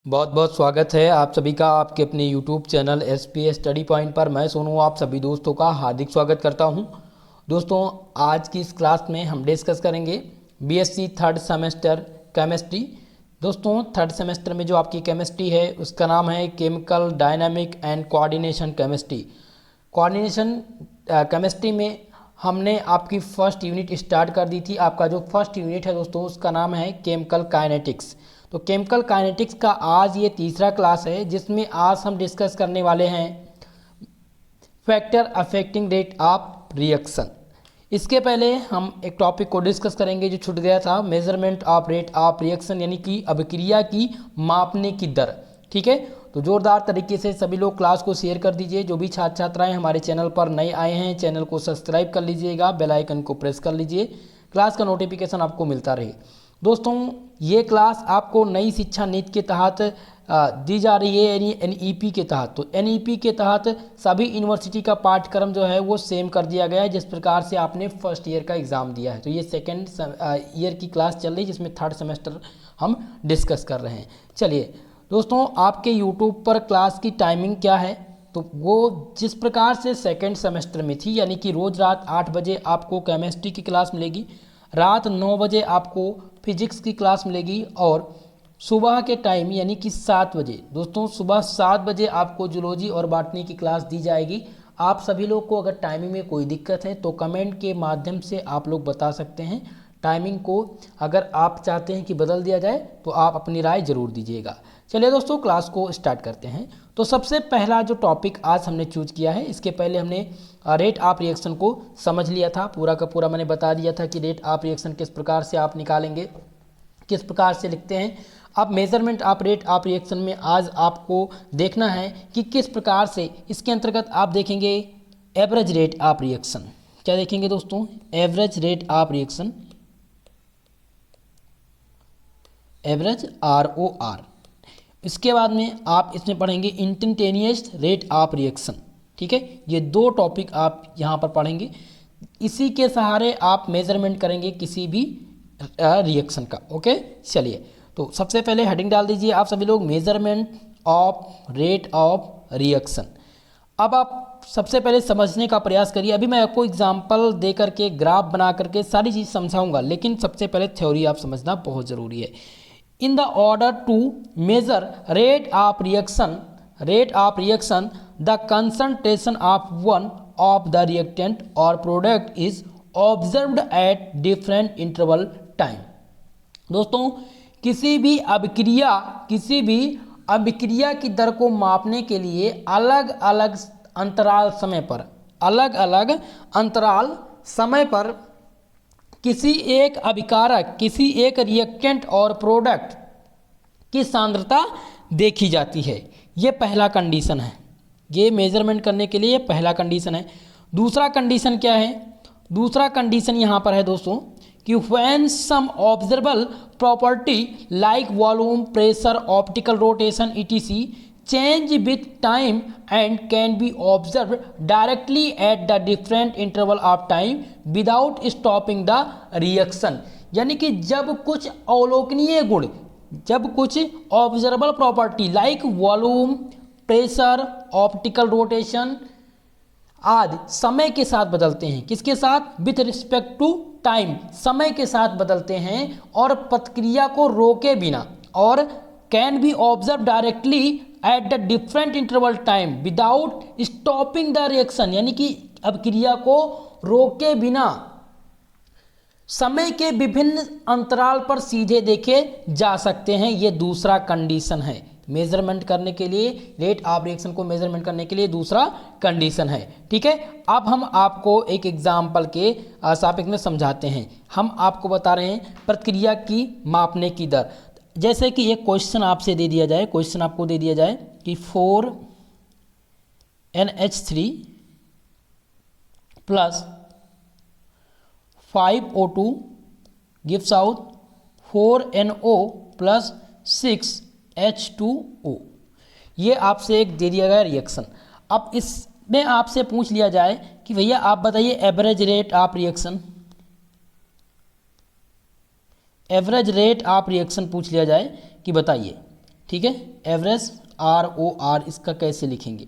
बहुत बहुत स्वागत है आप सभी का आपके अपने YouTube channel SPS study point पर। मैं सोनू आप सभी दोस्तों का हार्दिक स्वागत करता हूं। दोस्तों, आज की इस क्लास में हम डिस्कस करेंगे BSc थर्ड सेमेस्टर केमिस्ट्री। दोस्तों, थर्ड सेमेस्टर में जो आपकी केमिस्ट्री है उसका नाम है chemical dynamic and coordination chemistry. Coordination chemistry में हमने आपकी फर्स्ट यूनिट स्टार्ट कर दी थी। आपका जो फर्स्ट यूनिट है दोस्तों उसका नाम है केमिकल काइनेटिक्स। तो केमिकल काइनेटिक्स का आज ये तीसरा क्लास है जिसमें आज हम डिस्कस करने वाले हैं factor affecting rate of reaction. इसके पहले हम एक टॉपिक को डिस्कस करेंगे जो छूट गया था, measurement of rate of reaction, यानी कि अभिक्रिया की मापने की दर। ठीक है, तो जोरदार तरीके से सभी लोग क्लास को शेयर कर दीजिए। जो भी छात्र छात्राएं हमारे चैनल पर नए आए हैं चैनल को सब्सक्राइब कर लीजिएगा, बेल आइकन को प्रेस कर लीजिए, क्लास का नोटिफिकेशन आपको मिलता रहे। दोस्तों, ये क्लास आपको नई शिक्षा नीति के तहत दी जा रही है, यानी NEP के तहत। तो NEP के तहत सभी यूनिवर्सिटी का पाठ्यक्रम जो है वो सेम कर दिया गया है जिस प्रकार से आपने फर्स्ट ईयर का एग्ज़ाम दिया है। तो ये सेकेंड ईयर की क्लास चल रही है जिसमें थर्ड सेमेस्टर हम डिस्कस कर रहे हैं। चलिए दोस्तों, आपके यूट्यूब पर क्लास की टाइमिंग क्या है? तो वो जिस प्रकार से सेकेंड सेमेस्टर में थी, यानी कि रोज़ रात 8 बजे आपको केमिस्ट्री की क्लास मिलेगी, रात 9 बजे आपको फिजिक्स की क्लास मिलेगी, और सुबह के टाइम यानी कि 7 बजे दोस्तों, सुबह 7 बजे आपको जूलॉजी और बॉटनी की क्लास दी जाएगी। आप सभी लोग को अगर टाइमिंग में कोई दिक्कत है तो कमेंट के माध्यम से आप लोग बता सकते हैं। टाइमिंग को अगर आप चाहते हैं कि बदल दिया जाए तो आप अपनी राय ज़रूर दीजिएगा। चलिए दोस्तों, क्लास को स्टार्ट करते हैं। तो सबसे पहला जो टॉपिक आज हमने चूज किया है, इसके पहले हमने रेट ऑफ रिएक्शन को समझ लिया था। पूरा का पूरा मैंने बता दिया था कि रेट ऑफ रिएक्शन किस प्रकार से आप निकालेंगे, किस प्रकार से लिखते हैं। अब measurement of rate of reaction में आज आपको देखना है कि किस प्रकार से इसके अंतर्गत आप देखेंगे एवरेज रेट ऑफ रिएक्शन। क्या देखेंगे दोस्तों? Average rate of reaction, average ROR। इसके बाद में आप इसमें पढ़ेंगे इंस्टेंटेनियस रेट ऑफ रिएक्शन। ठीक है, ये दो टॉपिक आप यहाँ पर पढ़ेंगे। इसी के सहारे आप मेजरमेंट करेंगे किसी भी रिएक्शन का। ओके, चलिए तो सबसे पहले हेडिंग डाल दीजिए आप सभी लोग, measurement of rate of reaction. अब आप सबसे पहले समझने का प्रयास करिए। अभी मैं आपको एग्जाम्पल दे करके, ग्राफ बना करके सारी चीज़ समझाऊंगा, लेकिन सबसे पहले थ्योरी आप समझना बहुत ज़रूरी है। In the order to measure rate of reaction, the concentration of one of the reactant or product is observed at different interval time। दोस्तों, किसी भी अभिक्रिया की दर को मापने के लिए अलग अलग अंतराल समय पर किसी एक अभिकारक, किसी एक रिएक्टेंट और प्रोडक्ट की सांद्रता देखी जाती है। ये पहला कंडीशन है, ये मेजरमेंट करने के लिए ये पहला कंडीशन है। दूसरा कंडीशन क्या है? दूसरा कंडीशन यहाँ पर है दोस्तों कि when some observable property like volume, pressure, optical rotation etc change with time and can be observed directly at the different interval of time without stopping the reaction। यानी कि जब कुछ अवलोकनीय गुण, जब कुछ observable property like volume, pressure, optical rotation आदि समय के साथ बदलते हैं। किसके साथ? विथ रिस्पेक्ट टू टाइम, समय के साथ बदलते हैं और प्रतिक्रिया को रोके बिना, और can be observe directly at the different interval time without stopping the reaction, यानी कि अभिक्रिया को रोके बिना समय के विभिन्न अंतराल पर सीधे देखे जा सकते हैं। ये दूसरा कंडीशन है मेजरमेंट करने के लिए, रेट ऑफ रिएक्शन को मेजरमेंट करने के लिए दूसरा कंडीशन है। ठीक है, अब हम आपको एक एग्जाम्पल के सापेक्ष में समझाते हैं। हम आपको बता रहे हैं प्रतिक्रिया की मापने की दर। जैसे कि एक क्वेश्चन आपसे दे दिया जाए, क्वेश्चन आपको दे दिया जाए कि 4NH3 plus 5O2 gives out 4NO plus 6H2O। ये आपसे एक दे दिया गया रिएक्शन। अब इसमें आपसे पूछ लिया जाए कि भैया आप बताइए average rate of reaction, average rate of reaction पूछ लिया जाए कि बताइए। ठीक है, एवरेज ROR इसका कैसे लिखेंगे।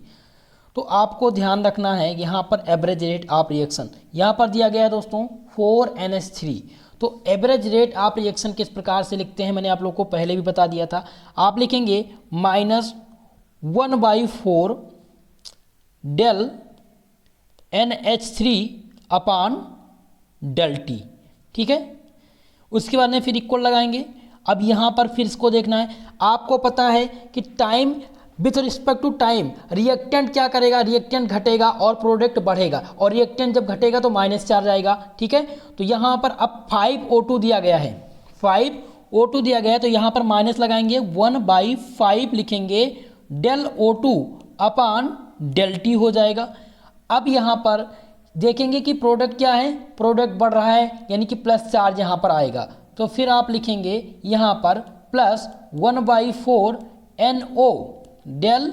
तो आपको ध्यान रखना है यहाँ पर एवरेज रेट ऑफ रिएक्शन यहाँ पर दिया गया है दोस्तों 4NH3। तो एवरेज रेट ऑफ रिएक्शन किस प्रकार से लिखते हैं मैंने आप लोग को पहले भी बता दिया था। आप लिखेंगे -1/4 del NH3 अपान del T, ठीक है। उसके बाद में फिर इक्वल लगाएंगे। अब यहाँ पर फिर इसको देखना है, आपको पता है कि time with respect to time reactant क्या करेगा, रिएक्टेंट घटेगा और प्रोडक्ट बढ़ेगा, और रिएक्टेंट जब घटेगा तो माइनस चार्ज आएगा, ठीक है। तो यहाँ पर अब 5O2 दिया गया है, 5O2 दिया गया है, तो यहाँ पर माइनस लगाएंगे, 1/5 लिखेंगे del O2 अपान del T हो जाएगा। अब यहाँ पर देखेंगे कि प्रोडक्ट क्या है, प्रोडक्ट बढ़ रहा है यानी कि प्लस चार्ज यहाँ पर आएगा, तो फिर आप लिखेंगे यहाँ पर प्लस 1/4 NO del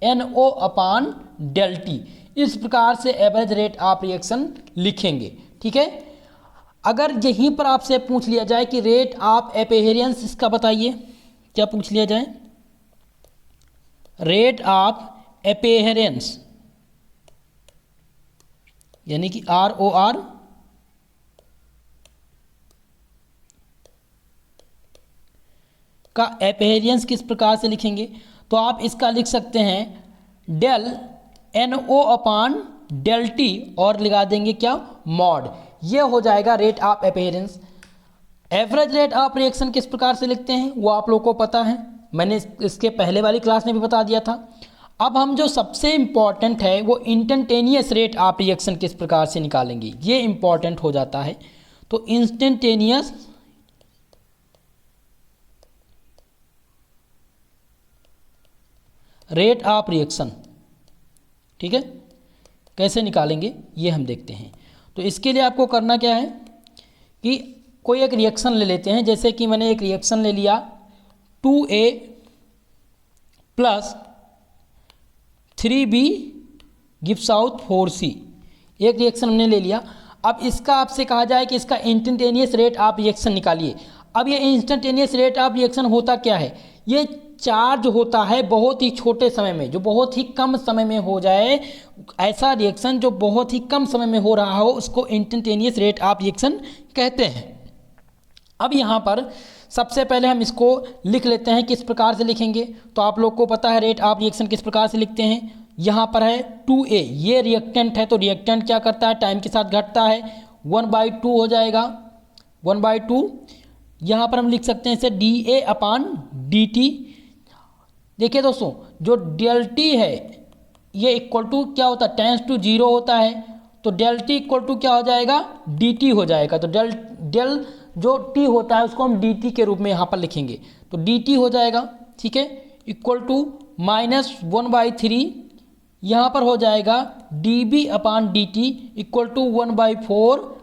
NO अपान del T। इस प्रकार से एवरेज रेट ऑफ रिएक्शन लिखेंगे, ठीक है। अगर यहीं पर आपसे पूछ लिया जाए कि रेट ऑफ एपेहेरेंस इसका बताइए, क्या पूछ लिया जाए, रेट ऑफ एपेहेरेंस यानी कि ROR का एपेहेरेंस किस प्रकार से लिखेंगे। तो आप इसका लिख सकते हैं del NO अपान del T और लगा देंगे क्या, मॉड। ये हो जाएगा rate of appearance. Average rate of reaction किस प्रकार से लिखते हैं वो आप लोग को पता है, मैंने इसके पहले वाली क्लास में भी बता दिया था। अब हम जो सबसे इम्पॉर्टेंट है वो इंस्टेंटेनियस रेट ऑफ रिएक्शन किस प्रकार से निकालेंगे, ये इम्पॉर्टेंट हो जाता है। तो इंस्टेंटेनियस रेट ऑफ रिएक्शन, ठीक है, कैसे निकालेंगे ये हम देखते हैं। तो इसके लिए आपको करना क्या है कि कोई एक रिएक्शन ले लेते हैं, जैसे कि मैंने एक रिएक्शन ले लिया 2A plus 3B gives out 4C, एक रिएक्शन हमने ले लिया। अब इसका आपसे कहा जाए कि इसका इंस्टेंटेनियस रेट ऑफ रिएक्शन निकालिए। अब ये इंस्टेंटेनियस रेट ऑफ रिएक्शन होता क्या है, ये चार्ज होता है बहुत ही छोटे समय में, जो बहुत ही कम समय में हो जाए, ऐसा रिएक्शन जो बहुत ही कम समय में हो रहा हो उसको इंस्टेंटेनियस रेट ऑफ रिएक्शन कहते हैं। अब यहाँ पर सबसे पहले हम इसको लिख लेते हैं, किस प्रकार से लिखेंगे। तो आप लोग को पता है रेट ऑफ रिएक्शन किस प्रकार से लिखते हैं। यहाँ पर है 2A, ये रिएक्टेंट है, तो रिएक्टेंट क्या करता है, टाइम के साथ घटता है, 1/2 हो जाएगा, 1/2। यहाँ पर हम लिख सकते हैं इसे DA अपान DT। देखिए दोस्तों, जो del T है ये इक्वल टू क्या होता है, टेंस टू 0 होता है, तो del T इक्वल टू क्या हो जाएगा, DT हो जाएगा। तो del जो T होता है उसको हम DT के रूप में यहाँ पर लिखेंगे, तो DT हो जाएगा, ठीक है, इक्वल टू -1/3 यहाँ पर हो जाएगा DB upon DT equal to 1/4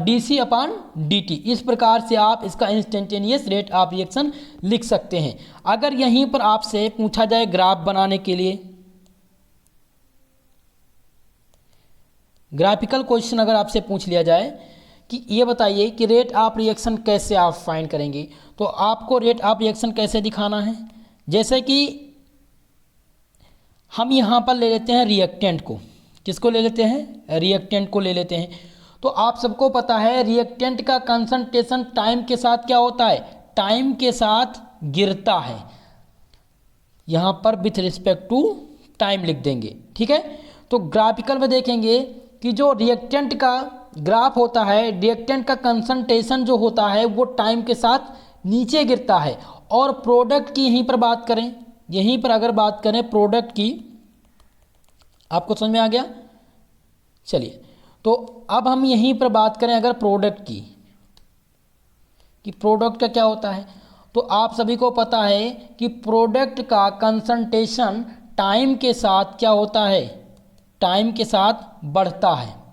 DC upon DT। इस प्रकार से आप इसका इंस्टेंटेनियस रेट ऑफ रिएक्शन लिख सकते हैं। अगर यहीं पर आपसे पूछा जाए ग्राफ बनाने के लिए, ग्राफिकल क्वेश्चन अगर आपसे पूछ लिया जाए कि ये बताइए कि रेट ऑफ रिएक्शन कैसे आप फाइंड करेंगे, तो आपको रेट ऑफ रिएक्शन कैसे दिखाना है। जैसे कि हम यहाँ पर ले लेते हैं रिएक्टेंट को, किसको ले लेते हैं, रिएक्टेंट को ले लेते हैं। तो आप सबको पता है रिएक्टेंट का कंसंट्रेशन टाइम के साथ क्या होता है, टाइम के साथ गिरता है। यहाँ पर विथ रिस्पेक्ट टू टाइम लिख देंगे, ठीक है। तो ग्राफिकल में देखेंगे कि जो रिएक्टेंट का ग्राफ होता है, रिएक्टेंट का कंसंट्रेशन जो होता है वो टाइम के साथ नीचे गिरता है। और प्रोडक्ट की यहीं पर बात करें, यहीं पर अगर बात करें प्रोडक्ट की, आपको समझ में आ गया। चलिए, तो अब हम यहीं पर बात करें अगर प्रोडक्ट की, कि प्रोडक्ट का क्या होता है। तो आप सभी को पता है कि प्रोडक्ट का कंसंट्रेशन टाइम के साथ क्या होता है, टाइम के साथ बढ़ता है।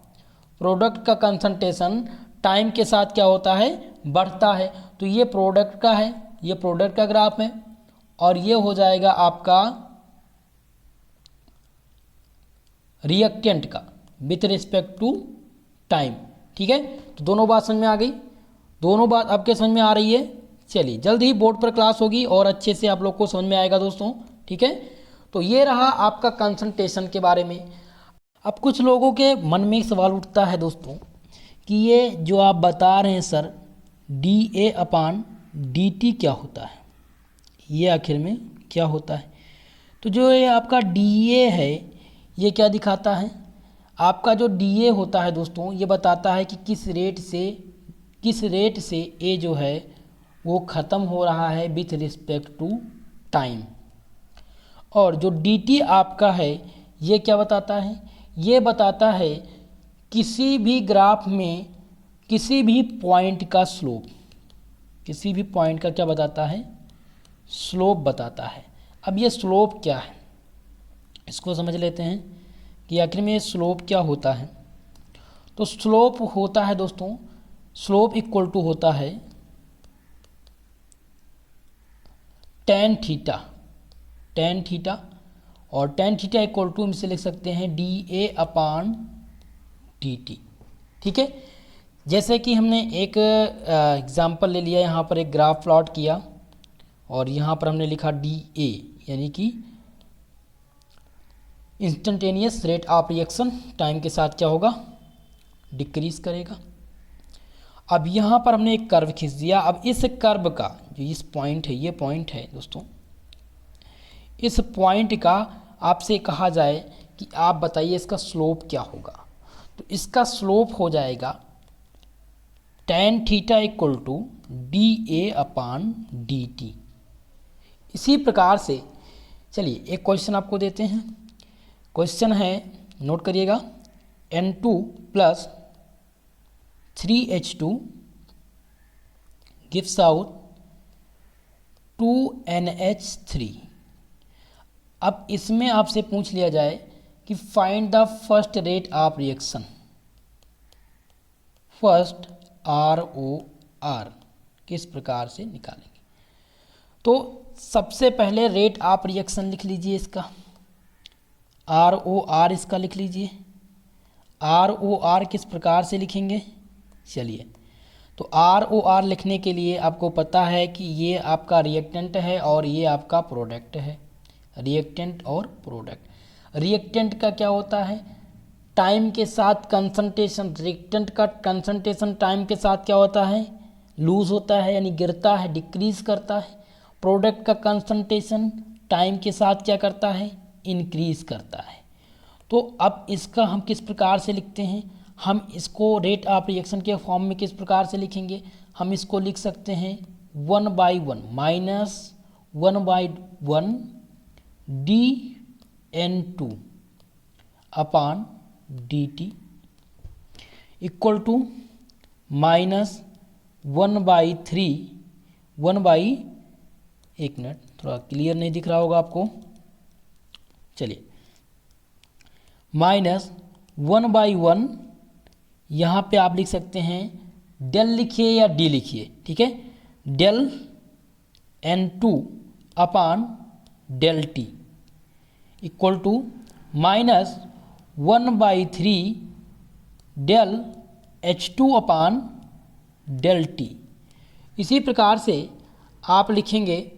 प्रोडक्ट का कंसंट्रेशन टाइम के साथ क्या होता है, बढ़ता है। तो ये प्रोडक्ट का है, ये प्रोडक्ट का ग्राफ है, और ये हो जाएगा आपका रिएक्टेंट का विथ रिस्पेक्ट टू टाइम, ठीक है। तो दोनों बात समझ में आ गई, दोनों बात आपके समझ में आ रही है। चलिए जल्द ही बोर्ड पर क्लास होगी और अच्छे से आप लोग को समझ में आएगा दोस्तों, ठीक है। तो ये रहा आपका कंसंट्रेशन के बारे में। अब कुछ लोगों के मन में एक सवाल उठता है दोस्तों कि ये जो आप बता रहे हैं सर dA/dt क्या होता है, ये आखिर में क्या होता है। तो जो ये आपका dA है ये क्या दिखाता है, आपका जो dA होता है दोस्तों ये बताता है कि किस रेट से A जो है वो ख़त्म हो रहा है विथ रिस्पेक्ट टू टाइम। और जो dt आपका है ये क्या बताता है, ये बताता है किसी भी ग्राफ में किसी भी पॉइंट का स्लोप, किसी भी पॉइंट का क्या बताता है, स्लोप बताता है। अब ये स्लोप क्या है इसको समझ लेते हैं कि आखिर में ये स्लोप क्या होता है। तो स्लोप होता है दोस्तों, स्लोप इक्वल टू होता है tan थीटा और tan थीटा इक्वल टू हम इसे लिख सकते हैं dA/dt, ठीक है। जैसे कि हमने एक एग्जांपल ले लिया, यहाँ पर एक ग्राफ प्लॉट किया और यहाँ पर हमने लिखा dA यानी कि instantaneous rate of reaction time के साथ क्या होगा, डिक्रीज करेगा। अब यहाँ पर हमने एक कर्व खींच दिया। अब इस कर्व का जो इस पॉइंट है, ये पॉइंट है दोस्तों, इस पॉइंट का आपसे कहा जाए कि आप बताइए इसका स्लोप क्या होगा, तो इसका स्लोप हो जाएगा tan theta equal to dA/dt। इसी प्रकार से चलिए एक क्वेश्चन आपको देते हैं। क्वेश्चन है, नोट करिएगा, N2 plus 3H2 gives out 2NH3। अब इसमें आपसे पूछ लिया जाए कि find the first rate of reaction, first ROR किस प्रकार से निकालेंगे। तो सबसे पहले रेट ऑफ रिएक्शन लिख लीजिए, इसका ROR इसका लिख लीजिए। ROR किस प्रकार से लिखेंगे, चलिए तो ROR लिखने के लिए आपको पता है कि ये आपका रिएक्टेंट है और ये आपका प्रोडक्ट है, रिएक्टेंट और प्रोडक्ट। रिएक्टेंट का क्या होता है, टाइम के साथ कंसंट्रेशन, रिएक्टेंट का कंसंट्रेशन टाइम के साथ क्या होता है, लूज होता है यानी गिरता है, डिक्रीज करता है। प्रोडक्ट का कंसंट्रेशन टाइम के साथ क्या करता है, इंक्रीज करता है। तो अब इसका हम किस प्रकार से लिखते हैं, हम इसको रेट ऑफ रिएक्शन के फॉर्म में किस प्रकार से लिखेंगे, हम इसको लिख सकते हैं 1/1 minus 1/1 dN2 upon dt equal to minus 1/3 एक मिनट थोड़ा क्लियर नहीं दिख रहा होगा आपको, चलिए माइनस 1/1, यहाँ पे आप लिख सकते हैं डेल लिखिए या डी लिखिए, ठीक है, del N2 upon del T equal to minus 1/3 del H2 upon del T. इसी प्रकार से आप लिखेंगे।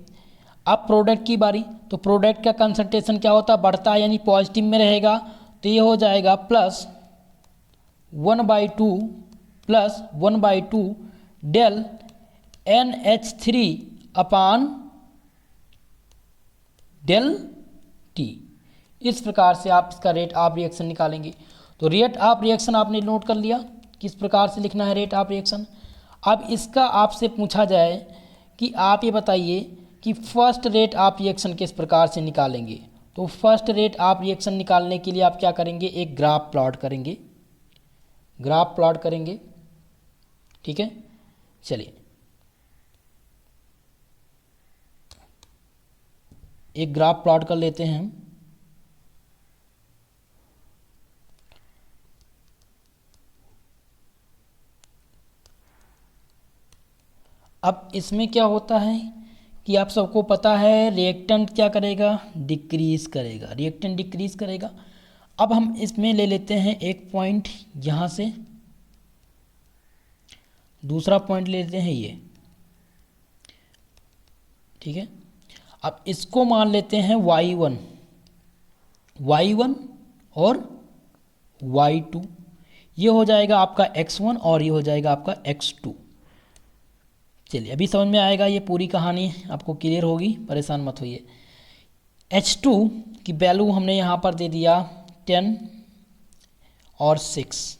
अब प्रोडक्ट की बारी, तो प्रोडक्ट का कंसंट्रेशन क्या होता है, बढ़ता है यानी पॉजिटिव में रहेगा, तो ये हो जाएगा plus 1/2 plus 1/2 del NH3 upon del T. इस प्रकार से आप इसका रेट ऑफ रिएक्शन निकालेंगे। तो रेट ऑफ रिएक्शन आपने नोट कर लिया, किस प्रकार से लिखना है रेट ऑफ रिएक्शन। अब इसका आपसे पूछा जाए कि आप ये बताइए कि फर्स्ट रेट ऑफ रिएक्शन किस प्रकार से निकालेंगे। तो फर्स्ट रेट ऑफ रिएक्शन निकालने के लिए आप क्या करेंगे, एक ग्राफ प्लॉट करेंगे, ग्राफ प्लॉट करेंगे, ठीक है। चलिए एक ग्राफ प्लॉट कर लेते हैं हम। अब इसमें क्या होता है कि आप सबको पता है रिएक्टेंट क्या करेगा, डिक्रीज करेगा, रिएक्टेंट डिक्रीज करेगा। अब हम इसमें ले लेते हैं एक पॉइंट, यहाँ से दूसरा पॉइंट ले लेते हैं ये, ठीक है। अब इसको मान लेते हैं y1 और y2, ये हो जाएगा आपका x1 और ये हो जाएगा आपका x2। चलिए अभी समझ में आएगा, ये पूरी कहानी आपको क्लियर होगी, परेशान मत होइए। h2 की वैल्यू हमने यहाँ पर दे दिया 10 और 6,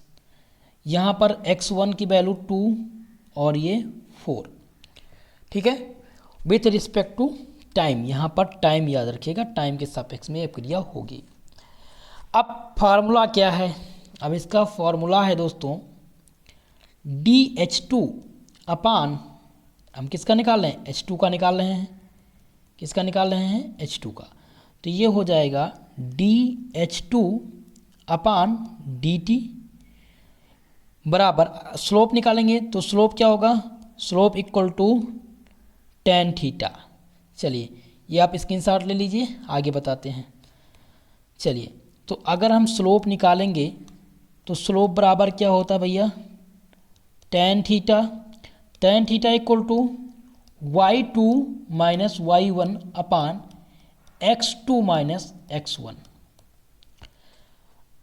यहाँ पर x1 की वैल्यू 2 और ये 4, ठीक है। विथ रिस्पेक्ट टू टाइम, यहाँ पर टाइम याद रखिएगा, टाइम के सापेक्ष में ये क्रिया होगी। अब फार्मूला क्या है, अब इसका फॉर्मूला है दोस्तों DH2 अपान, हम किसका निकाल रहे हैं, H2 का निकाल रहे हैं। किसका निकाल रहे हैं, H2 का। तो ये हो जाएगा DH2 अपान DT बराबर, स्लोप निकालेंगे तो स्लोप क्या होगा, slope equal to tan theta. चलिए ये आप स्क्रीनशॉट ले लीजिए, आगे बताते हैं। चलिए तो अगर हम स्लोप निकालेंगे तो स्लोप बराबर क्या होता है भैया, tan theta equal to y2 minus y1 upon x2 minus x1।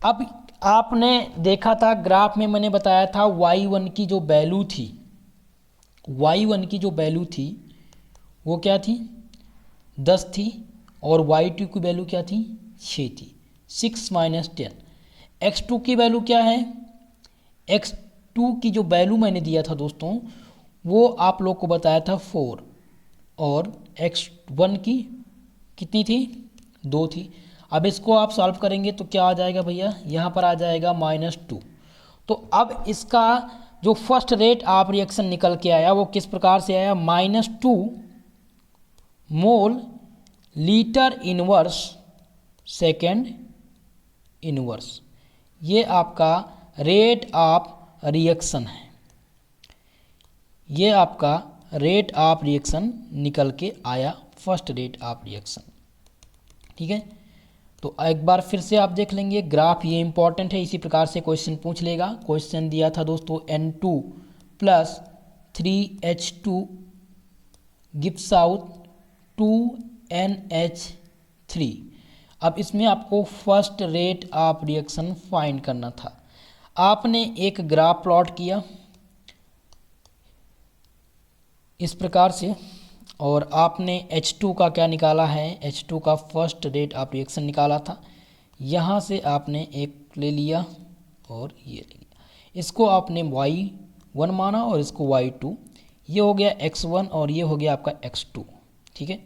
अब आपने देखा था ग्राफ में, मैंने बताया था y1 की जो वैल्यू थी, y1 की जो वैल्यू थी वो क्या थी, 10 थी, और y2 की वैल्यू क्या थी, 6 थी, 6 माइनस 10। x2 की वैल्यू क्या है, x2 की जो वैल्यू मैंने दिया था दोस्तों वो आप लोग को बताया था 4, और x1 की कितनी थी, 2 थी। अब इसको आप सॉल्व करेंगे तो क्या आ जाएगा भैया, यहाँ पर आ जाएगा -2। तो अब इसका जो फर्स्ट रेट ऑफ रिएक्शन निकल के आया वो किस प्रकार से आया, -2 mole litre inverse second inverse. ये आपका रेट ऑफ रिएक्शन है, ये आपका रेट ऑफ रिएक्शन निकल के आया, फर्स्ट रेट ऑफ रिएक्शन, ठीक है। तो एक बार फिर से आप देख लेंगे ग्राफ, ये इंपॉर्टेंट है, इसी प्रकार से क्वेश्चन पूछ लेगा। क्वेश्चन दिया था दोस्तों N2 plus 3H2 gives out 2NH3। अब इसमें आपको first rate of reaction find करना था। आपने एक ग्राफ प्लॉट किया इस प्रकार से, और आपने H2 का क्या निकाला है, H2 का फर्स्ट रेट ऑफ रिएक्शन निकाला था। यहाँ से आपने एक ले लिया और ये ले लिया, इसको आपने y1 माना और इसको y2, ये हो गया x1 और ये हो गया आपका x2, ठीक है।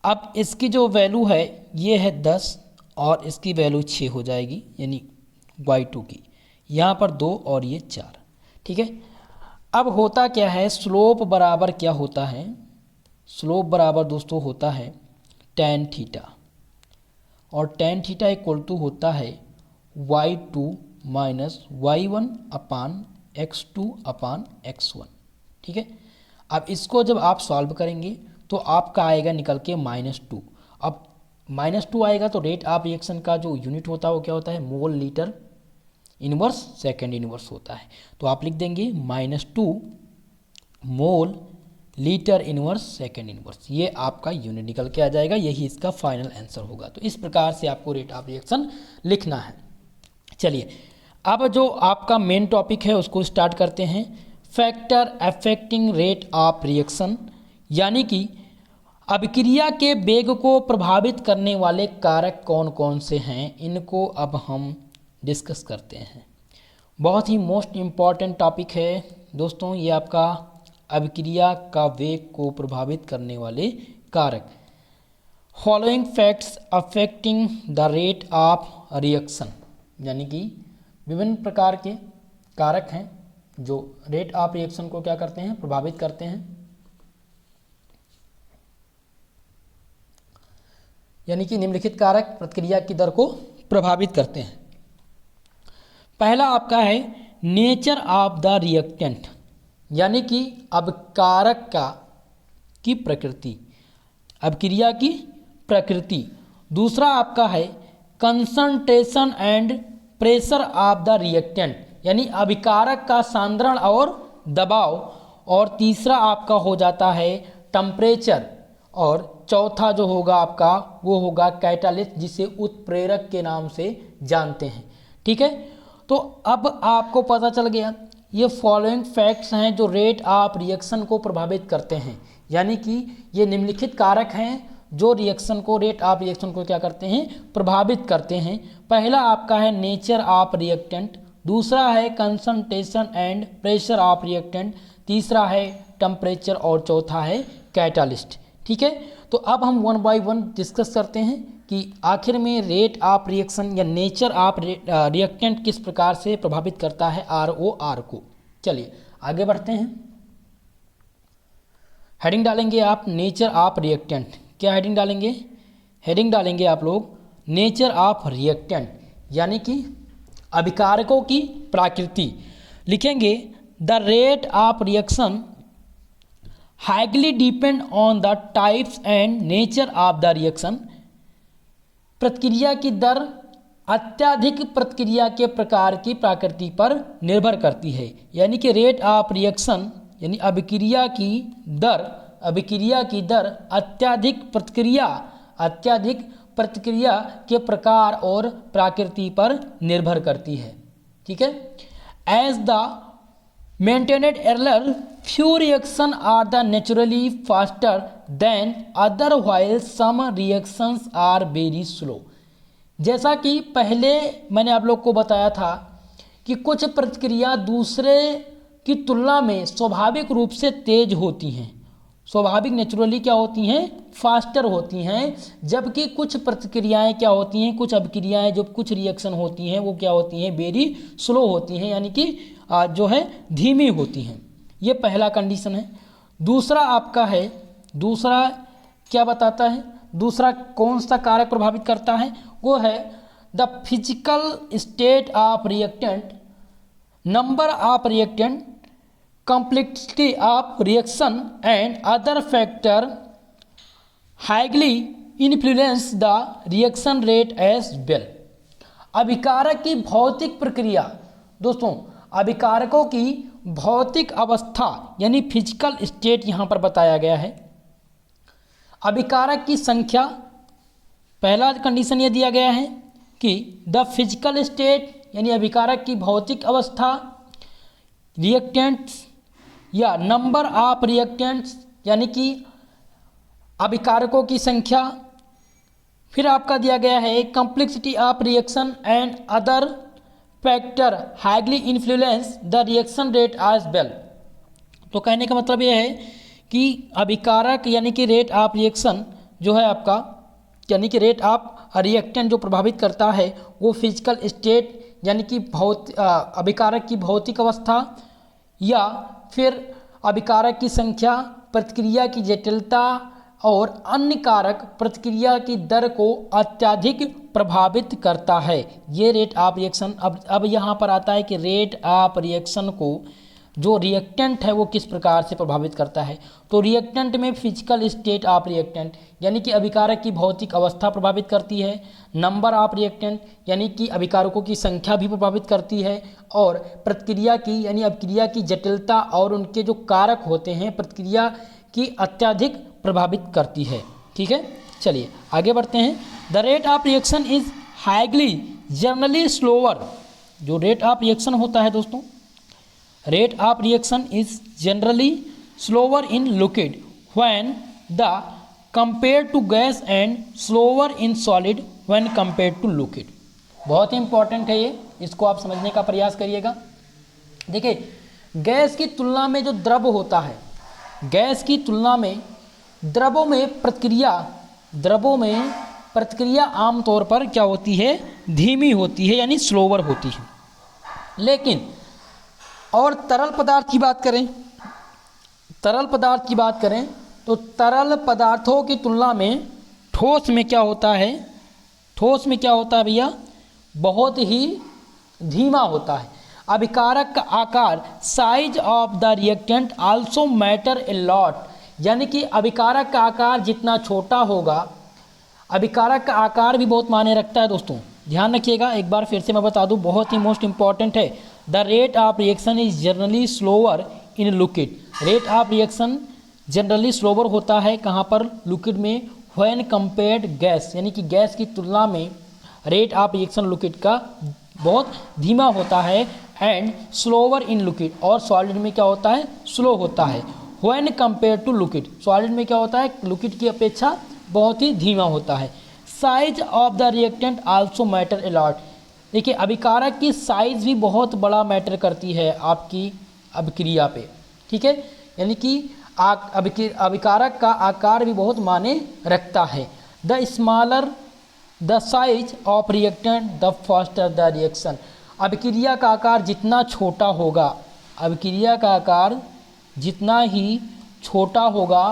अब इसकी जो वैल्यू है ये है 10 और इसकी वैल्यू 6 हो जाएगी, यानी y2 की, यहाँ पर 2 और ये 4, ठीक है। अब होता क्या है, स्लोप बराबर क्या होता है, स्लोप बराबर दोस्तों होता है tan थीटा, और tan थीटा इक्वल टू होता है y2 minus y1 upon x2 अपान x1, ठीक है। अब इसको जब आप सॉल्व करेंगे तो आपका आएगा निकल के -2। अब -2 आएगा तो रेट ऑफ रिएक्शन का जो यूनिट होता है वो क्या होता है, mole litre inverse second inverse होता है। तो आप लिख देंगे -2 mole litre inverse second inverse, ये आपका यूनिट निकल के आ जाएगा, यही इसका फाइनल आंसर होगा। तो इस प्रकार से आपको रेट ऑफ रिएक्शन लिखना है। चलिए अब जो आपका मेन टॉपिक है उसको स्टार्ट करते हैं। Factor affecting rate of reaction, यानी कि अभिक्रिया के वेग को प्रभावित करने वाले कारक कौन कौन से हैं, इनको अब हम डिस्कस करते हैं। बहुत ही मोस्ट इम्पॉर्टेंट टॉपिक है दोस्तों ये आपका, अभिक्रिया का वेग को प्रभावित करने वाले कारक। Following facts affecting the rate of reaction, यानी कि विभिन्न प्रकार के कारक हैं जो रेट ऑफ रिएक्शन को क्या करते हैं, प्रभावित करते हैं। यानी कि निम्नलिखित कारक प्रतिक्रिया की दर को प्रभावित करते हैं। पहला आपका है नेचर ऑफ द रिएक्टेंट, यानी कि अभिकारक की प्रकृति, अभिक्रिया की प्रकृति। दूसरा आपका है concentration and pressure of the reactant, यानी अभिकारक का सांद्रण और दबाव। और तीसरा आपका हो जाता है टेम्परेचर, और चौथा जो होगा आपका वो होगा कैटालिस्ट, जिसे उत्प्रेरक के नाम से जानते हैं। ठीक है, तो अब आपको पता चल गया ये फॉलोइंग फैक्ट्स हैं जो रेट ऑफ रिएक्शन को प्रभावित करते हैं, यानी कि ये निम्नलिखित कारक हैं जो रिएक्शन को, रेट ऑफ रिएक्शन को क्या करते हैं, प्रभावित करते हैं। पहला आपका है नेचर ऑफ रिएक्टेंट, दूसरा है concentration and pressure of reactant, तीसरा है टेम्परेचर और चौथा है कैटालिस्ट। ठीक है, तो अब हम वन बाय वन डिस्कस करते हैं कि आखिर में रेट ऑफ रिएक्शन या नेचर ऑफ रिएक्टेंट किस प्रकार से प्रभावित करता है ROR को। चलिए आगे बढ़ते हैं। हेडिंग डालेंगे आप नेचर ऑफ रिएक्टेंट। क्या हेडिंग डालेंगे? हेडिंग डालेंगे आप लोग नेचर ऑफ रिएक्टेंट, यानी कि अभिकारकों की प्रकृति। लिखेंगे the rate of reaction highly depend on the types and nature of the reaction. प्रतिक्रिया की दर अत्यधिक प्रतिक्रिया के प्रकार की प्रकृति पर निर्भर करती है, यानी कि रेट ऑफ रिएक्शन यानी अभिक्रिया की दर, अभिक्रिया की दर अत्यधिक प्रतिक्रिया के प्रकार और प्रकृति पर निर्भर करती है। ठीक है, as the maintained error few reactions are the naturally faster than other while some reactions are very slow। जैसा कि पहले मैंने आप लोग को बताया था कि कुछ प्रतिक्रिया दूसरे की तुलना में स्वाभाविक रूप से तेज होती हैं, स्वाभाविक नेचुरली क्या होती हैं, फास्टर होती हैं, जबकि कुछ प्रतिक्रियाएं क्या होती हैं, कुछ अभिक्रियाएं जो कुछ रिएक्शन होती हैं वो क्या होती हैं, वेरी स्लो होती हैं, यानी कि जो है धीमी होती हैं। ये पहला कंडीशन है। दूसरा आपका है, दूसरा क्या बताता है, दूसरा कौन सा कारक प्रभावित करता है, वो है the physical state of reactant, number of reactant, complexity of reaction and other factor highly influence the reaction rate as well. अभिकारक की भौतिक प्रक्रिया, दोस्तों अभिकारकों की भौतिक अवस्था यानी फिजिकल स्टेट यहाँ पर बताया गया है। अभिकारक की संख्या, पहला कंडीशन ये दिया गया है कि द फिजिकल स्टेट यानी अभिकारक की भौतिक अवस्था, रिएक्टेंट्स या नंबर ऑफ रिएक्टेंट्स यानी कि अभिकारकों की संख्या, फिर आपका दिया गया है complexity of reaction and other factor highly influence the reaction rate as well. तो कहने का मतलब यह है कि अभिकारक यानी कि रेट ऑफ रिएक्शन जो है आपका, यानी कि रेट ऑफ रिएक्टेंट जो प्रभावित करता है वो फिजिकल स्टेट यानी कि अभिकारक की भौतिक अवस्था या फिर अभिकारक की संख्या, प्रतिक्रिया की जटिलता और अन्य कारक प्रतिक्रिया की दर को अत्यधिक प्रभावित करता है। ये रेट ऑफ रिएक्शन। अब यहाँ पर आता है कि रेट ऑफ रिएक्शन को जो रिएक्टेंट है वो किस प्रकार से प्रभावित करता है। तो रिएक्टेंट में फिजिकल स्टेट ऑफ रिएक्टेंट यानी कि अभिकारक की भौतिक अवस्था प्रभावित करती है, नंबर ऑफ रिएक्टेंट यानी कि अभिकारकों की संख्या भी प्रभावित करती है, और प्रतिक्रिया की यानी अभिक्रिया की जटिलता और उनके जो कारक होते हैं प्रतिक्रिया की अत्यधिक प्रभावित करती है। ठीक है, चलिए आगे बढ़ते हैं। The rate of reaction is highly generally slower. जो रेट ऑफ रिएक्शन होता है दोस्तों, rate of reaction is generally slower in liquid when the compare to gas and slower in solid when compare to liquid. बहुत ही important है ये, इसको आप समझने का प्रयास करिएगा। देखिए, गैस की तुलना में जो द्रव होता है, गैस की तुलना में द्रवों में प्रतिक्रिया आमतौर पर क्या होती है, धीमी होती है यानी स्लोवर होती है। लेकिन और तरल पदार्थ की बात करें, तो तरल पदार्थों की तुलना में ठोस में क्या होता है, भैया, बहुत ही धीमा होता है। अभिकारक का आकार, size of the reactant also matter a lot, यानी कि अभिकारक का आकार जितना छोटा होगा, अभिकारक का आकार भी बहुत मायने रखता है दोस्तों। ध्यान रखिएगा, एक बार फिर से मैं बता दूं, बहुत ही मोस्ट इंपॉर्टेंट है। The rate of reaction is generally slower in liquid. Rate of reaction generally slower होता है कहाँ पर, लिक्विड में, व्हेन कंपेयर्ड गैस, यानी कि गैस की तुलना में रेट ऑफ रिएक्शन लिक्विड का बहुत धीमा होता है, एंड स्लोवर इन लिक्विड, और सॉलिड में क्या होता है, स्लो होता है। When compare to liquid, solid में क्या होता है, लिक्विड की अपेक्षा बहुत ही धीमा होता है। Size of the reactant also matter a lot, देखिए अभिकारक की साइज भी बहुत बड़ा मैटर करती है आपकी अभिक्रिया पे, ठीक है, यानी कि अभिकारक का आकार भी बहुत मायने रखता है। The smaller the size of reactant the faster the reaction, अभिक्रिया का आकार जितना छोटा होगा, अभिक्रिया का आकार जितना ही छोटा होगा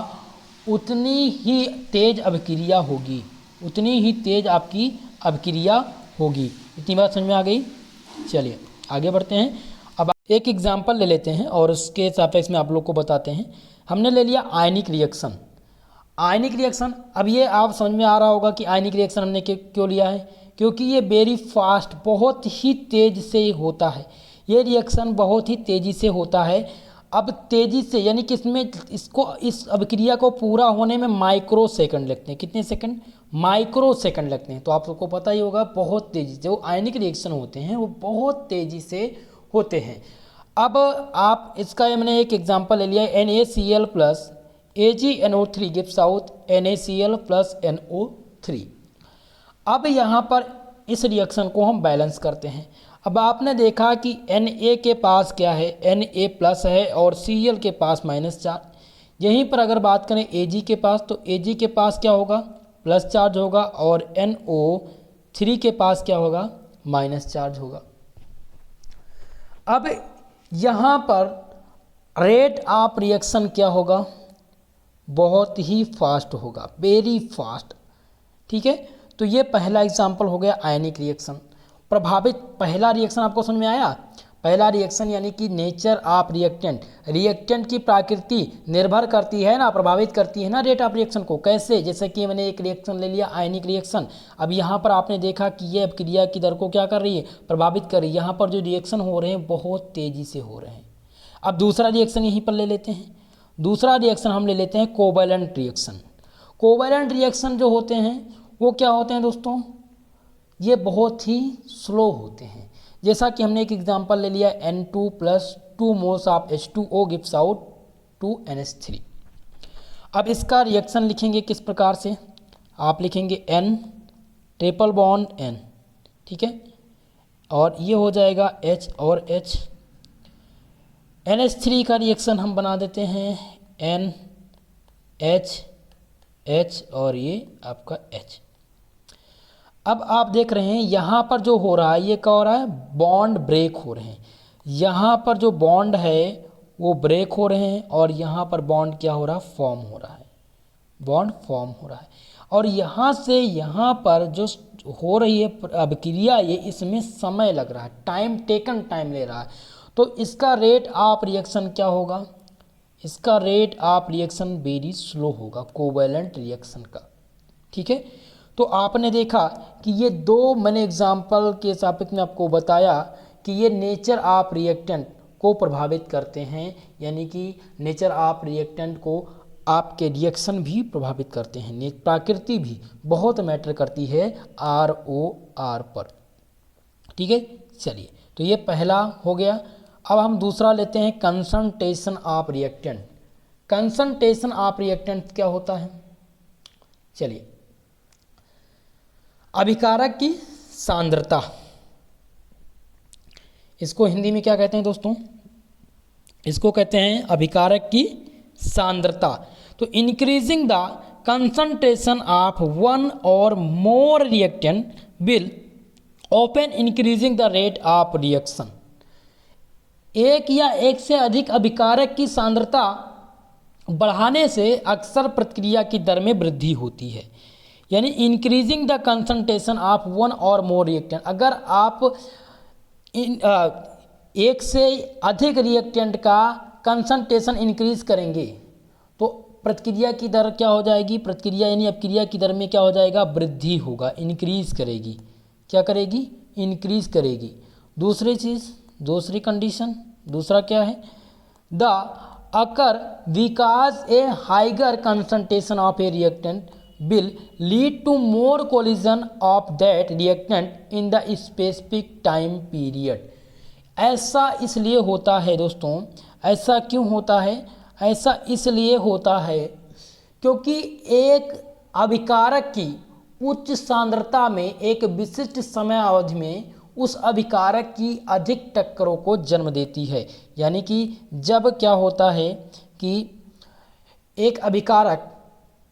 उतनी ही तेज अभिक्रिया होगी, उतनी ही तेज आपकी अभिक्रिया होगी। इतनी बात समझ में आ गई। चलिए आगे बढ़ते हैं। अब एक एग्जांपल ले लेते हैं और उसके सापेक्ष में आप लोग को बताते हैं। हमने ले लिया आयनिक रिएक्शन। आयनिक रिएक्शन, अब ये आप समझ में आ रहा होगा कि आयनिक रिएक्शन हमने क्यों लिया है, क्योंकि ये वेरी फास्ट, बहुत ही तेज से होता है। ये रिएक्शन बहुत ही तेज़ी से होता है। अब तेज़ी से यानी कि इसमें इस अभिक्रिया को पूरा होने में माइक्रो सेकंड लगते हैं। कितने सेकंड, माइक्रो सेकंड लगते हैं। तो आप सबको पता ही होगा बहुत तेज़ी से जो आयनिक रिएक्शन होते हैं वो बहुत तेज़ी से होते हैं। अब आप इसका मैंने एक एग्जांपल ले लिया, NaCl plus AgNO3 gives out NaCl plus NO3। अब यहाँ पर इस रिएक्शन को हम बैलेंस करते हैं। अब आपने देखा कि Na के पास क्या है, Na प्लस है और Cl के पास माइनस चार्ज। यहीं पर अगर बात करें Ag के पास, तो Ag के पास क्या होगा, प्लस चार्ज होगा, और NO3 के पास क्या होगा, माइनस चार्ज होगा। अब यहाँ पर रेट ऑफ रिएक्शन क्या होगा, बहुत ही फास्ट होगा, वेरी फास्ट, ठीक है। तो ये पहला एग्जाम्पल हो गया आयनिक रिएक्शन। प्रभावित पहला रिएक्शन आपको समझ में आया। पहला रिएक्शन यानी कि नेचर ऑफ रिएक्टेंट, रिएक्टेंट की प्रकृति निर्भर करती है ना, प्रभावित करती है ना रेट ऑफ रिएक्शन को। कैसे, जैसे कि मैंने एक रिएक्शन ले लिया आयनिक रिएक्शन। अब यहाँ पर आपने देखा कि ये अभिक्रिया की दर को क्या कर रही है, प्रभावित कर रही है। यहाँ पर जो रिएक्शन हो रहे हैं बहुत तेज़ी से हो रहे हैं। अब दूसरा रिएक्शन यहीं पर ले लेते हैं। दूसरा रिएक्शन हम ले लेते हैं कोवैलेंट रिएक्शन। कोवैलेंट रिएक्शन जो होते हैं वो क्या होते हैं दोस्तों, ये बहुत ही स्लो होते हैं। जैसा कि हमने एक एग्जांपल ले लिया, N2 plus 2 moles of H2O gives out 2NH3। अब इसका रिएक्शन लिखेंगे किस प्रकार से, आप लिखेंगे N ट्रिपल बॉन्ड N, ठीक है, और ये हो जाएगा H और H। NH3 का रिएक्शन हम बना देते हैं N H H और ये आपका H। अब आप देख रहे हैं यहाँ पर जो हो रहा है ये क्या हो रहा है, बॉन्ड ब्रेक हो रहे हैं। यहाँ पर जो बॉन्ड है वो ब्रेक हो रहे हैं और यहाँ पर बॉन्ड क्या हो रहा है, फॉर्म हो रहा है, बॉन्ड फॉर्म हो रहा है। और यहाँ से यहाँ पर जो हो रही है अभिक्रिया, ये इसमें समय लग रहा है, टाइम टेकन, टाइम ले रहा है। तो इसका रेट ऑफ रिएक्शन क्या होगा, इसका rate of reaction very slow होगा, कोवैलेंट रिएक्शन का, ठीक है। तो आपने देखा कि ये दो मैंने एग्जाम्पल के सापेक्ष में आपको बताया कि ये नेचर ऑफ रिएक्टेंट को प्रभावित करते हैं, यानी कि नेचर ऑफ रिएक्टेंट को आपके रिएक्शन भी प्रभावित करते हैं, प्रकृति भी बहुत मैटर करती है ROR पर, ठीक है। चलिए, तो ये पहला हो गया। अब हम दूसरा लेते हैं concentration of reactant. Concentration of reactant क्या होता है, चलिए, अभिकारक की सांद्रता, इसको हिंदी में क्या कहते हैं दोस्तों, इसको कहते हैं अभिकारक की सांद्रता। तो increasing the concentration of one और more reactant will open increasing the rate of reaction. एक या एक से अधिक अभिकारक की सांद्रता बढ़ाने से अक्सर प्रतिक्रिया की दर में वृद्धि होती है, यानी increasing the concentration of one और मोर रिएक्टेंट। अगर आप एक से अधिक रिएक्टेंट का कंसंट्रेशन इंक्रीज करेंगे तो प्रतिक्रिया की दर क्या हो जाएगी, प्रतिक्रिया यानी अपक्रिया की दर में क्या हो जाएगा, वृद्धि होगा, इंक्रीज करेगी। क्या करेगी, इंक्रीज करेगी। दूसरी चीज़, दूसरी कंडीशन, दूसरा क्या है, the occur because a higher concentration of a reactant will lead to more collision of that reactant in the specific time period। ऐसा इसलिए होता है दोस्तों, ऐसा क्यों होता है? ऐसा इसलिए होता है क्योंकि एक अभिकारक की उच्च सांद्रता में एक विशिष्ट समय अवधि में उस अभिकारक की अधिक टक्करों को जन्म देती है। यानी कि जब क्या होता है कि एक अभिकारक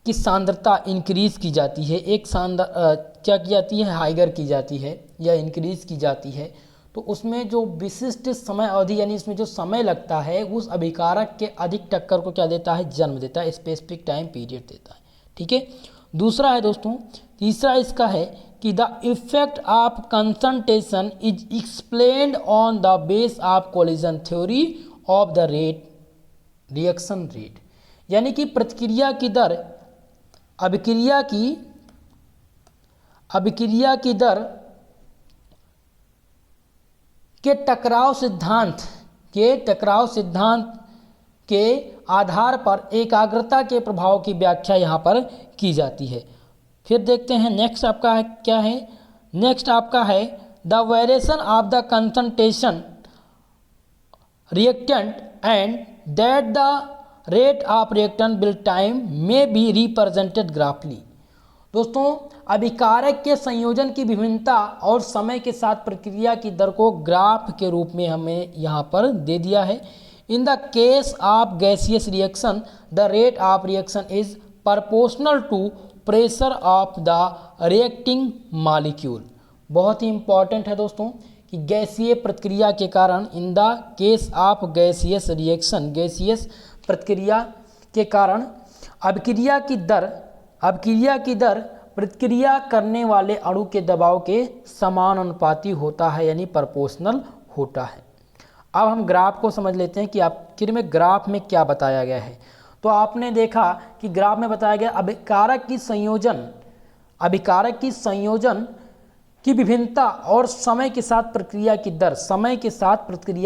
की सांद्रता इंक्रीज की जाती है, क्या की जाती है, हाइगर की जाती है या इंक्रीज की जाती है, तो उसमें जो विशिष्ट समय अवधि यानी इसमें जो समय लगता है उस अभिकारक के अधिक टक्कर को क्या देता है, जन्म देता है, स्पेसिफिक टाइम पीरियड देता है। ठीक है। दूसरा है दोस्तों, तीसरा इसका है कि the effect of concentration is explained on the base of collision theory of the reaction rate. यानी कि प्रतिक्रिया की दर अभिक्रिया की दर के टकराव सिद्धांत के आधार पर एकाग्रता के प्रभाव की व्याख्या यहाँ पर की जाती है। फिर देखते हैं नेक्स्ट आपका क्या है। नेक्स्ट आपका है the variation of the concentration reactant and that the rate of reactant will time में बी रिप्रेजेंटेड ग्राफली। दोस्तों, अभिकारक के संयोजन की विभिन्नता और समय के साथ प्रक्रिया की दर को ग्राफ के रूप में हमें यहाँ पर दे दिया है। In the case of gaseous reaction the rate of reaction is proportional to pressure of the reacting molecule. बहुत ही इंपॉर्टेंट है दोस्तों कि गैसीय प्रतिक्रिया के कारण इन the case of gaseous reaction, gaseous प्रतिक्रिया के कारण अभिक्रिया की दर प्रतिक्रिया करने वाले अणु के दबाव के समानुपाती होता है, यानी प्रोपोर्शनल होता है। अब हम ग्राफ को समझ लेते हैं कि आखिर में ग्राफ में क्या बताया गया है। तो आपने देखा कि ग्राफ में बताया गया अभिकारक की संयोजन की विभिन्नता और समय के साथ प्रतिक्रिया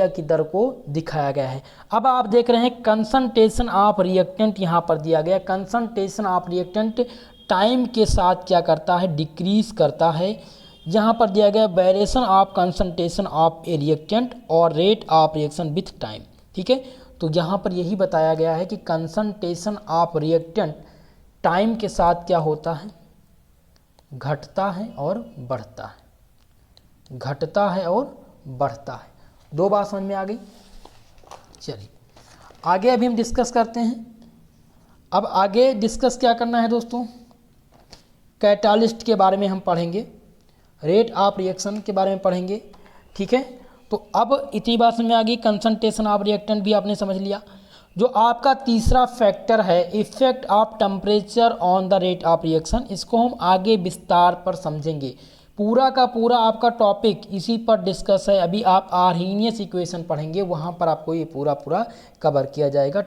की दर को दिखाया गया है। अब आप देख रहे हैं कंसंट्रेशन ऑफ रिएक्टेंट यहाँ पर दिया गया। कंसंट्रेशन ऑफ रिएक्टेंट टाइम के साथ क्या करता है, डिक्रीज करता है। यहाँ पर दिया गया variation of concentration of a reactant और rate of reaction with time. ठीक है, तो यहाँ पर यही बताया गया है कि कंसंट्रेशन ऑफ रिएक्टेंट टाइम के साथ क्या होता है, घटता है और बढ़ता है, घटता है और बढ़ता है। दो बात समझ में आ गई। चलिए आगे अभी हम डिस्कस करते हैं। अब आगे डिस्कस क्या करना है दोस्तों, कैटालिस्ट के बारे में हम पढ़ेंगे, रेट ऑफ रिएक्शन के बारे में पढ़ेंगे। ठीक है, तो अब इतनी बात समझ में आ गई। कंसंट्रेशन ऑफ रिएक्टेंट भी आपने समझ लिया। जो आपका तीसरा फैक्टर है effect of temperature on the rate of reaction, इसको हम आगे विस्तार पर समझेंगे। पूरा का पूरा आपका टॉपिक इसी पर डिस्कस है। अभी आप आर्हीनियस इक्वेशन पढ़ेंगे, वहाँ पर आपको ये पूरा कवर किया जाएगा।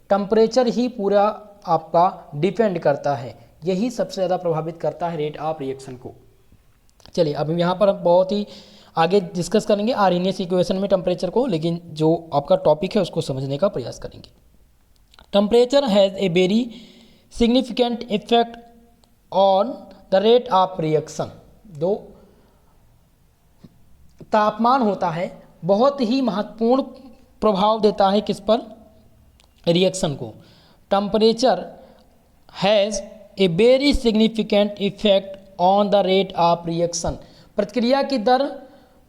टेम्परेचर ही पूरा आपका डिपेंड करता है, यही सबसे ज़्यादा प्रभावित करता है रेट ऑफ रिएक्शन को। चलिए अब यहाँ पर बहुत ही आगे डिस्कस करेंगे आर्हीनियस इक्वेशन में टेम्परेचर को, लेकिन जो आपका टॉपिक है उसको समझने का प्रयास करेंगे। Temperature has a very significant effect on the rate of reaction. जो तापमान होता है बहुत ही महत्वपूर्ण प्रभाव देता है किस पर, रिएक्शन को। Temperature has a very significant effect on the rate of reaction. प्रतिक्रिया की दर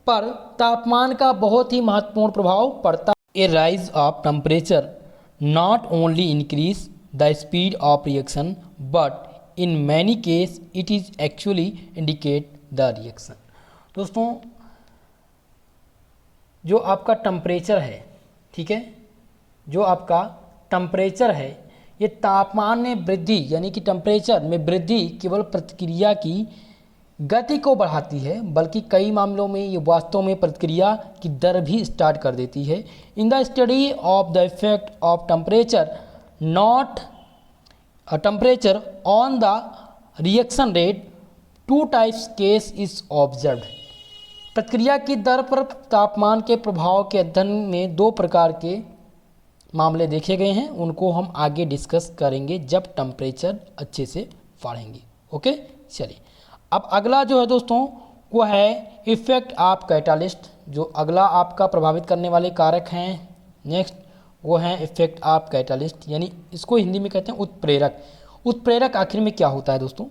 पर तापमान का बहुत ही महत्वपूर्ण प्रभाव पड़ता है। A rise of temperature not only increase the speed of reaction but in many case it is actually indicate the reaction. दोस्तों, जो आपका टेम्परेचर है, ठीक है, जो आपका टेम्परेचर है, ये तापमान में वृद्धि यानी कि टेम्परेचर में वृद्धि केवल प्रतिक्रिया की गति को बढ़ाती है, बल्कि कई मामलों में ये वास्तव में प्रतिक्रिया की दर भी स्टार्ट कर देती है। In the study of the effect of temperature on the reaction rate, two types case is observed. प्रतिक्रिया की दर पर तापमान के प्रभाव के अध्ययन में दो प्रकार के मामले देखे गए हैं उनको हम आगे डिस्कस करेंगे जब टेम्परेचर अच्छे से पढ़ेंगे। ओके, चलिए अब अगला जो है दोस्तों वो है इफेक्ट ऑफ कैटालिस्ट। जो अगला आपका प्रभावित करने वाले कारक हैं नेक्स्ट वो हैं इफेक्ट ऑफ कैटालिस्ट, यानी इसको हिंदी में कहते हैं उत्प्रेरक। उत्प्रेरक आखिर में क्या होता है दोस्तों?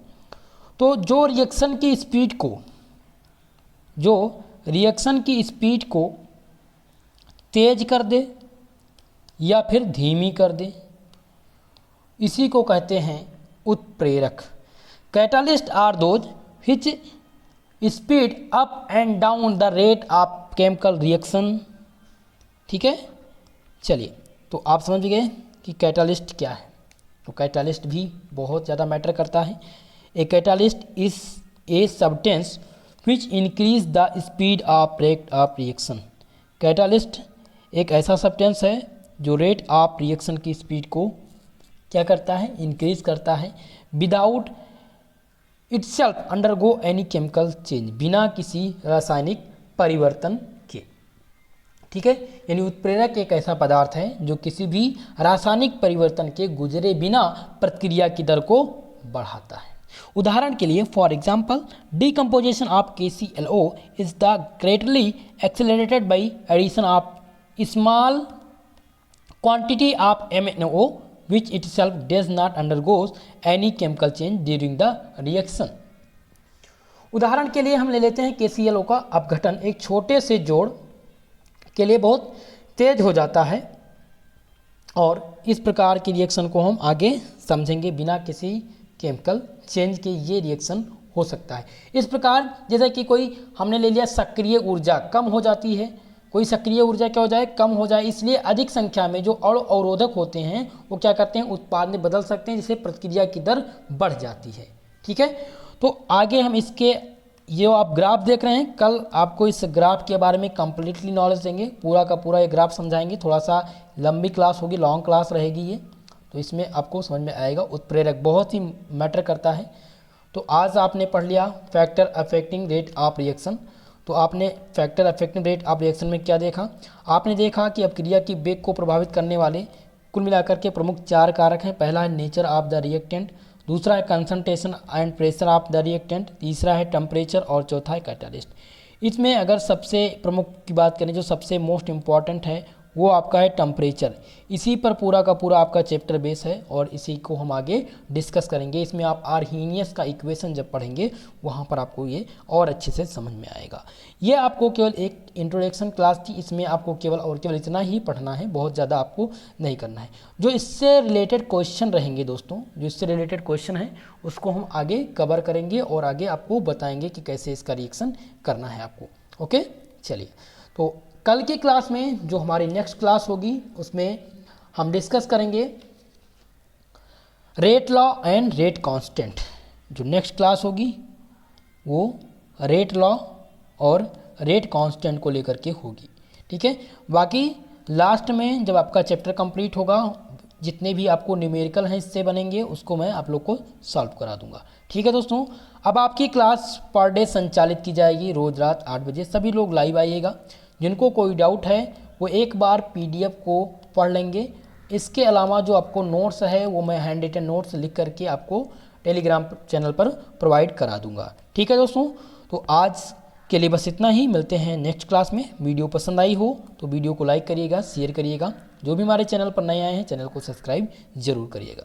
तो जो रिएक्शन की स्पीड को तेज कर दे या फिर धीमी कर दे, इसी को कहते हैं उत्प्रेरक। Catalyst are those which speed up and down the rate of chemical reaction. ठीक है, चलिए तो आप समझ गए कि कैटालिस्ट क्या है। तो कैटालिस्ट भी बहुत ज़्यादा मैटर करता है। A catalyst is a substance which increase the speed of rate of reaction. Catalyst एक ऐसा सब्सटेंस है जो रेट ऑफ रिएक्शन की स्पीड को क्या करता है? इंक्रीज करता है। Without itself undergo any chemical change, बिना किसी रासायनिक परिवर्तन के। ठीक है, यानी उत्प्रेरक एक ऐसा पदार्थ है जो किसी भी रासायनिक परिवर्तन के गुजरे बिना प्रतिक्रिया की दर को बढ़ाता है। उदाहरण के लिए for example decomposition of KClO is the greatly accelerated by addition of small quantity of MnO which itself does not undergoes any chemical change during the reaction। उदाहरण के लिए हम ले लेते हैं KClO का अपघटन एक छोटे से जोड़ के लिए बहुत तेज हो जाता है और इस प्रकार की रिएक्शन को हम आगे समझेंगे। बिना किसी केमिकल चेंज के ये रिएक्शन हो सकता है। इस प्रकार जैसे कि कोई हमने ले लिया सक्रिय ऊर्जा कम हो जाती है, कोई सक्रिय ऊर्जा क्या हो जाए? कम हो जाए, इसलिए अधिक संख्या में जो अणु अवरोधक होते हैं वो क्या करते हैं? उत्पाद में बदल सकते हैं, जिससे प्रतिक्रिया की दर बढ़ जाती है। ठीक है, तो आगे हम इसके ये आप ग्राफ देख रहे हैं, कल आपको इस ग्राफ के बारे में कंप्लीटली नॉलेज देंगे, पूरा का पूरा ये ग्राफ समझाएंगे। थोड़ा सा लंबी क्लास होगी, लॉन्ग क्लास रहेगी ये, तो इसमें आपको समझ में आएगा। उत्प्रेरक बहुत ही मैटर करता है। तो आज आपने पढ़ लिया factor affecting rate of reaction. तो आपने factor affecting rate of reaction में क्या देखा? आपने देखा कि अपक्रिया की वेग को प्रभावित करने वाले कुल मिलाकर के प्रमुख 4 कारक हैं। पहला है नेचर ऑफ द रिएक्टेंट, दूसरा है concentration and pressure of the reactant, तीसरा है टेम्परेचर और चौथा है कैटालिस्ट। इसमें अगर सबसे प्रमुख की बात करें, जो सबसे मोस्ट इम्पॉर्टेंट है वो आपका है टेम्परेचर। इसी पर पूरा का पूरा आपका चैप्टर बेस है और इसी को हम आगे डिस्कस करेंगे। इसमें आप आर्हीनियस का इक्वेशन जब पढ़ेंगे वहाँ पर आपको ये और अच्छे से समझ में आएगा। ये आपको केवल एक इंट्रोडक्शन क्लास थी, इसमें आपको केवल इतना ही पढ़ना है, बहुत ज़्यादा आपको नहीं करना है। जो इससे रिलेटेड क्वेश्चन रहेंगे दोस्तों, जो इससे रिलेटेड क्वेश्चन है उसको हम आगे कवर करेंगे और आगे आपको बताएंगे कि कैसे इसका रिएक्शन करना है आपको। ओके, चलिए तो कल की क्लास में जो हमारी नेक्स्ट क्लास होगी उसमें हम डिस्कस करेंगे rate law and rate constant. जो नेक्स्ट क्लास होगी वो रेट लॉ और रेट कांस्टेंट को लेकर के होगी। ठीक है, बाकी लास्ट में जब आपका चैप्टर कंप्लीट होगा, जितने भी आपको न्यूमेरिकल हैं इससे बनेंगे उसको मैं आप लोग को सॉल्व करा दूंगा। ठीक है दोस्तों, अब आपकी क्लास पर डे संचालित की जाएगी रोज़ रात 8 बजे। सभी लोग लाइव आइएगा। जिनको कोई डाउट है वो एक बार PDF को पढ़ लेंगे। इसके अलावा जो आपको नोट्स है वो मैं हैंड रिटन नोट्स लिख करके आपको टेलीग्राम चैनल पर प्रोवाइड करा दूंगा। ठीक है दोस्तों, तो आज के लिए बस इतना ही। मिलते हैं नेक्स्ट क्लास में। वीडियो पसंद आई हो तो वीडियो को लाइक करिएगा, शेयर करिएगा। जो भी हमारे चैनल पर नए आए हैं चैनल को सब्सक्राइब जरूर करिएगा।